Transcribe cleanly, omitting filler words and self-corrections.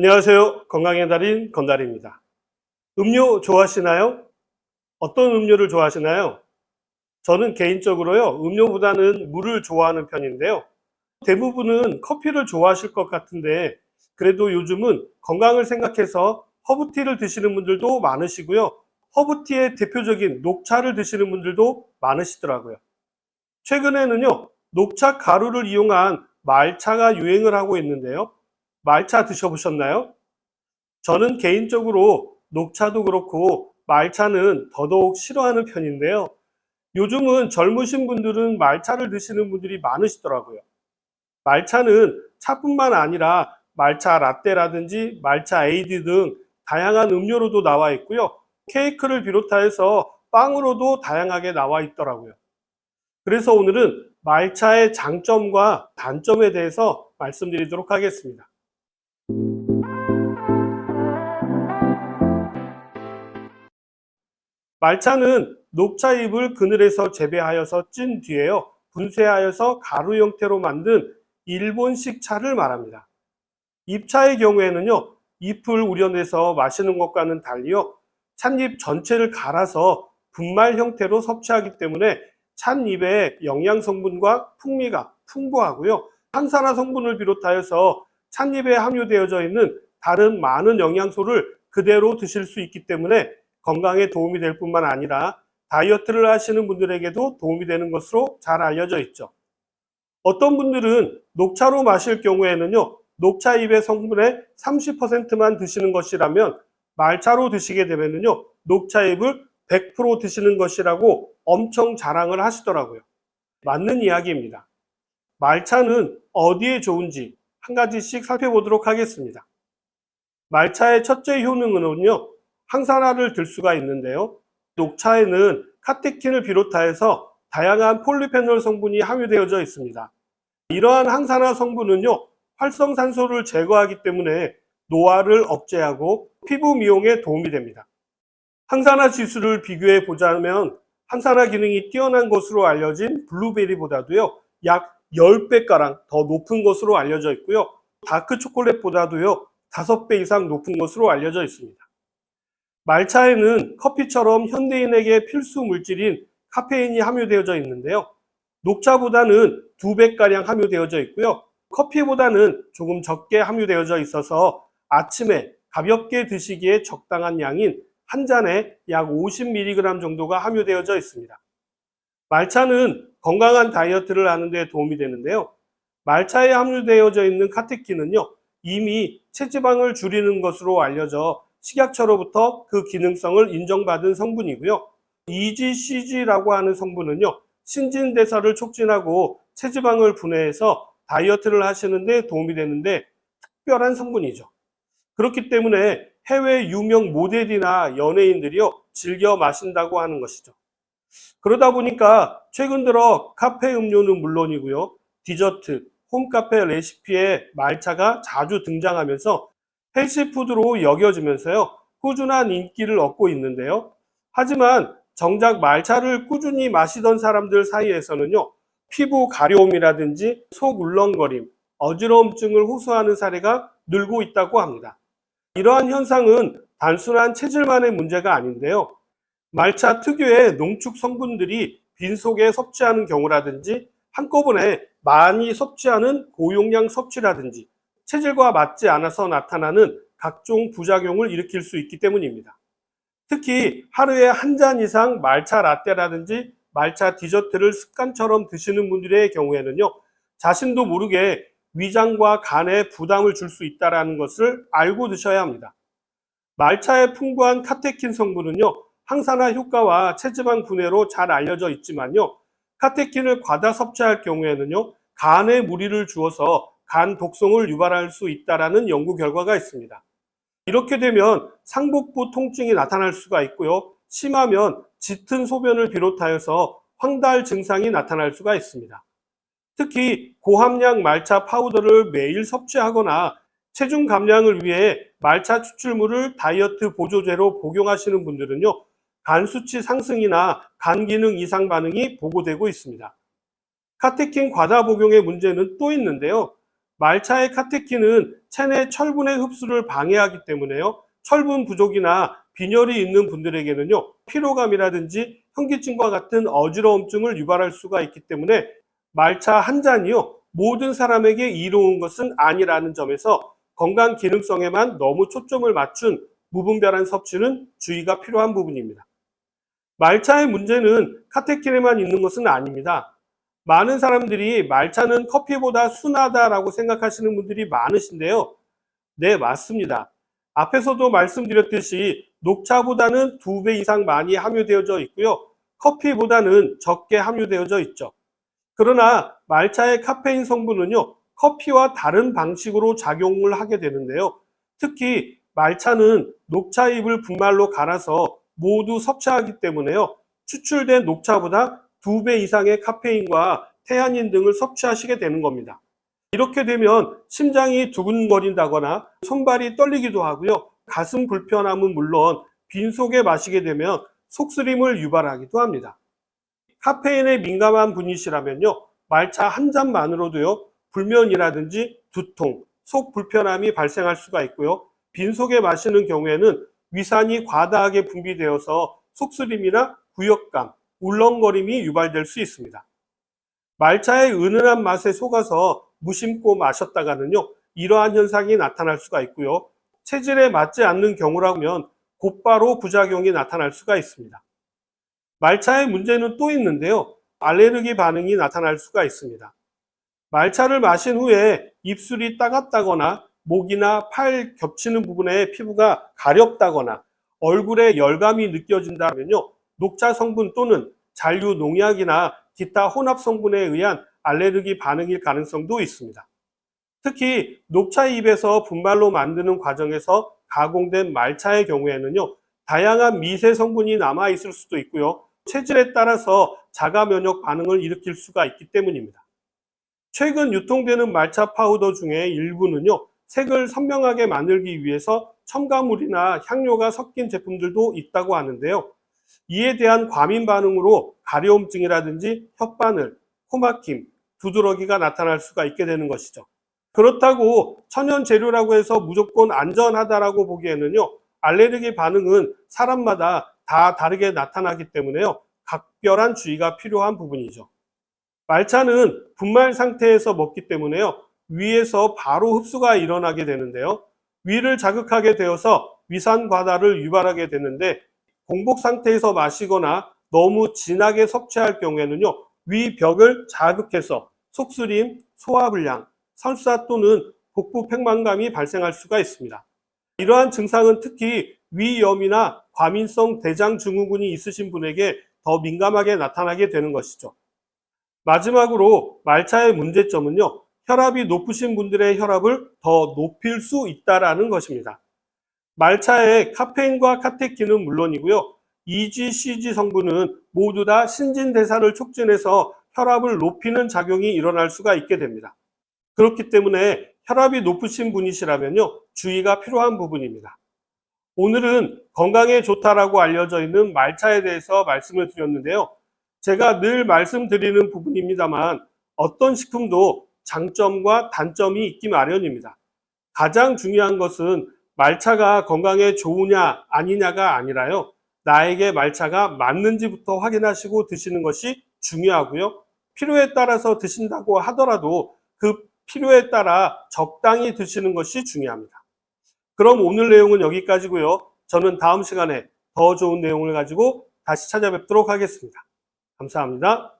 안녕하세요. 건강의 달인 건달입니다. 음료 좋아하시나요? 어떤 음료를 좋아하시나요? 저는 개인적으로요, 음료보다는 물을 좋아하는 편인데요. 대부분은 커피를 좋아하실 것 같은데, 그래도 요즘은 건강을 생각해서 허브티를 드시는 분들도 많으시고요. 허브티의 대표적인 녹차를 드시는 분들도 많으시더라고요. 최근에는요, 녹차 가루를 이용한 말차가 유행을 하고 있는데요. 말차 드셔보셨나요? 저는 개인적으로 녹차도 그렇고 말차는 더더욱 싫어하는 편인데요. 요즘은 젊으신 분들은 말차를 드시는 분들이 많으시더라고요. 말차는 차뿐만 아니라 말차 라떼라든지 말차 에이드 등 다양한 음료로도 나와 있고요. 케이크를 비롯해서 빵으로도 다양하게 나와 있더라고요. 그래서 오늘은 말차의 장점과 단점에 대해서 말씀드리도록 하겠습니다. 말차는 녹차잎을 그늘에서 재배하여서 찐 뒤에요, 분쇄하여서 가루 형태로 만든 일본식 차를 말합니다. 잎차의 경우에는요, 잎을 우려내서 마시는 것과는 달리요, 찻잎 전체를 갈아서 분말 형태로 섭취하기 때문에 찻잎의 영양 성분과 풍미가 풍부하고요, 항산화 성분을 비롯하여서 찻잎에 함유되어져 있는 다른 많은 영양소를 그대로 드실 수 있기 때문에 건강에 도움이 될 뿐만 아니라 다이어트를 하시는 분들에게도 도움이 되는 것으로 잘 알려져 있죠. 어떤 분들은 녹차로 마실 경우에는요, 녹차잎의 성분의 30%만 드시는 것이라면 말차로 드시게 되면요, 녹차잎을 100% 드시는 것이라고 엄청 자랑을 하시더라고요. 맞는 이야기입니다. 말차는 어디에 좋은지 한 가지씩 살펴보도록 하겠습니다. 말차의 첫째 효능은요, 항산화를 들 수가 있는데요. 녹차에는 카테킨을 비롯하여서 다양한 폴리페놀 성분이 함유되어져 있습니다. 이러한 항산화 성분은요, 활성산소를 제거하기 때문에 노화를 억제하고 피부 미용에 도움이 됩니다. 항산화 지수를 비교해 보자면 항산화 기능이 뛰어난 것으로 알려진 블루베리보다도요, 약 10배가량 더 높은 것으로 알려져 있고요. 다크 초콜릿보다도요, 5배 이상 높은 것으로 알려져 있습니다. 말차에는 커피처럼 현대인에게 필수 물질인 카페인이 함유되어져 있는데요. 녹차보다는 2배가량 함유되어져 있고요. 커피보다는 조금 적게 함유되어져 있어서 아침에 가볍게 드시기에 적당한 양인 한 잔에 약 50mg 정도가 함유되어져 있습니다. 말차는 건강한 다이어트를 하는 데 도움이 되는데요. 말차에 함유되어져 있는 카테킨은요, 이미 체지방을 줄이는 것으로 알려져 식약처로부터 그 기능성을 인정받은 성분이고요. EGCG라고 하는 성분은요, 신진대사를 촉진하고 체지방을 분해해서 다이어트를 하시는 데 도움이 되는데 특별한 성분이죠. 그렇기 때문에 해외 유명 모델이나 연예인들이요, 즐겨 마신다고 하는 것이죠. 그러다 보니까 최근 들어 카페 음료는 물론이고요, 디저트, 홈카페 레시피에 말차가 자주 등장하면서 헬시푸드로 여겨지면서요, 꾸준한 인기를 얻고 있는데요. 하지만 정작 말차를 꾸준히 마시던 사람들 사이에서는요, 피부 가려움이라든지 속 울렁거림, 어지러움증을 호소하는 사례가 늘고 있다고 합니다. 이러한 현상은 단순한 체질만의 문제가 아닌데요. 말차 특유의 농축 성분들이 빈속에 섭취하는 경우라든지 한꺼번에 많이 섭취하는 고용량 섭취라든지 체질과 맞지 않아서 나타나는 각종 부작용을 일으킬 수 있기 때문입니다. 특히 하루에 한 잔 이상 말차 라떼라든지 말차 디저트를 습관처럼 드시는 분들의 경우에는요, 자신도 모르게 위장과 간에 부담을 줄 수 있다는 것을 알고 드셔야 합니다. 말차의 풍부한 카테킨 성분은요, 항산화 효과와 체지방 분해로 잘 알려져 있지만요, 카테킨을 과다 섭취할 경우에는요, 간에 무리를 주어서 간 독성을 유발할 수 있다는 연구 결과가 있습니다. 이렇게 되면 상복부 통증이 나타날 수가 있고요, 심하면 짙은 소변을 비롯하여서 황달 증상이 나타날 수가 있습니다. 특히 고함량 말차 파우더를 매일 섭취하거나 체중 감량을 위해 말차 추출물을 다이어트 보조제로 복용하시는 분들은요, 간 수치 상승이나 간 기능 이상 반응이 보고되고 있습니다. 카테킨 과다 복용의 문제는 또 있는데요. 말차의 카테킨은 체내 철분의 흡수를 방해하기 때문에요. 철분 부족이나 빈혈이 있는 분들에게는요, 피로감이라든지 현기증과 같은 어지러움증을 유발할 수가 있기 때문에 말차 한 잔이요, 모든 사람에게 이로운 것은 아니라는 점에서 건강 기능성에만 너무 초점을 맞춘 무분별한 섭취는 주의가 필요한 부분입니다. 말차의 문제는 카테킨에만 있는 것은 아닙니다. 많은 사람들이 말차는 커피보다 순하다라고 생각하시는 분들이 많으신데요. 네, 맞습니다. 앞에서도 말씀드렸듯이 녹차보다는 2배 이상 많이 함유되어져 있고요. 커피보다는 적게 함유되어져 있죠. 그러나 말차의 카페인 성분은요, 커피와 다른 방식으로 작용을 하게 되는데요. 특히 말차는 녹차잎을 분말로 갈아서 모두 섭취하기 때문에요. 추출된 녹차보다 2배 이상의 카페인과 태아닌 등을 섭취하시게 되는 겁니다. 이렇게 되면 심장이 두근거린다거나 손발이 떨리기도 하고요. 가슴 불편함은 물론 빈속에 마시게 되면 속쓰림을 유발하기도 합니다. 카페인에 민감한 분이시라면요, 말차 한 잔만으로도요, 불면이라든지 두통, 속 불편함이 발생할 수가 있고요. 빈속에 마시는 경우에는 위산이 과다하게 분비되어서 속쓰림이나 구역감, 울렁거림이 유발될 수 있습니다. 말차의 은은한 맛에 속아서 무심코 마셨다가는요, 이러한 현상이 나타날 수가 있고요. 체질에 맞지 않는 경우라면 곧바로 부작용이 나타날 수가 있습니다. 말차의 문제는 또 있는데요. 알레르기 반응이 나타날 수가 있습니다. 말차를 마신 후에 입술이 따갑다거나 목이나 팔 겹치는 부분에 피부가 가렵다거나 얼굴에 열감이 느껴진다면요, 녹차 성분 또는 잔류 농약이나 기타 혼합 성분에 의한 알레르기 반응일 가능성도 있습니다. 특히 녹차잎에서 분말로 만드는 과정에서 가공된 말차의 경우에는요, 다양한 미세 성분이 남아 있을 수도 있고요. 체질에 따라서 자가 면역 반응을 일으킬 수가 있기 때문입니다. 최근 유통되는 말차 파우더 중에 일부는요, 색을 선명하게 만들기 위해서 첨가물이나 향료가 섞인 제품들도 있다고 하는데요. 이에 대한 과민 반응으로 가려움증이라든지 혓바늘, 코막힘, 두드러기가 나타날 수가 있게 되는 것이죠. 그렇다고 천연 재료라고 해서 무조건 안전하다라고 보기에는요, 알레르기 반응은 사람마다 다 다르게 나타나기 때문에요, 각별한 주의가 필요한 부분이죠. 말차는 분말 상태에서 먹기 때문에요, 위에서 바로 흡수가 일어나게 되는데요, 위를 자극하게 되어서 위산 과다를 유발하게 되는데, 공복 상태에서 마시거나 너무 진하게 섭취할 경우에는요, 위 벽을 자극해서 속쓰림, 소화불량, 설사 또는 복부 팽만감이 발생할 수가 있습니다. 이러한 증상은 특히 위염이나 과민성 대장증후군이 있으신 분에게 더 민감하게 나타나게 되는 것이죠. 마지막으로 말차의 문제점은요, 혈압이 높으신 분들의 혈압을 더 높일 수 있다는 것입니다. 말차의 카페인과 카테킨은 물론이고요, EGCG 성분은 모두 다 신진대사를 촉진해서 혈압을 높이는 작용이 일어날 수가 있게 됩니다. 그렇기 때문에 혈압이 높으신 분이시라면요, 주의가 필요한 부분입니다. 오늘은 건강에 좋다라고 알려져 있는 말차에 대해서 말씀을 드렸는데요. 제가 늘 말씀드리는 부분입니다만 어떤 식품도 장점과 단점이 있기 마련입니다. 가장 중요한 것은 말차가 건강에 좋으냐 아니냐가 아니라요, 나에게 말차가 맞는지부터 확인하시고 드시는 것이 중요하고요. 필요에 따라서 드신다고 하더라도 그 필요에 따라 적당히 드시는 것이 중요합니다. 그럼 오늘 내용은 여기까지고요. 저는 다음 시간에 더 좋은 내용을 가지고 다시 찾아뵙도록 하겠습니다. 감사합니다.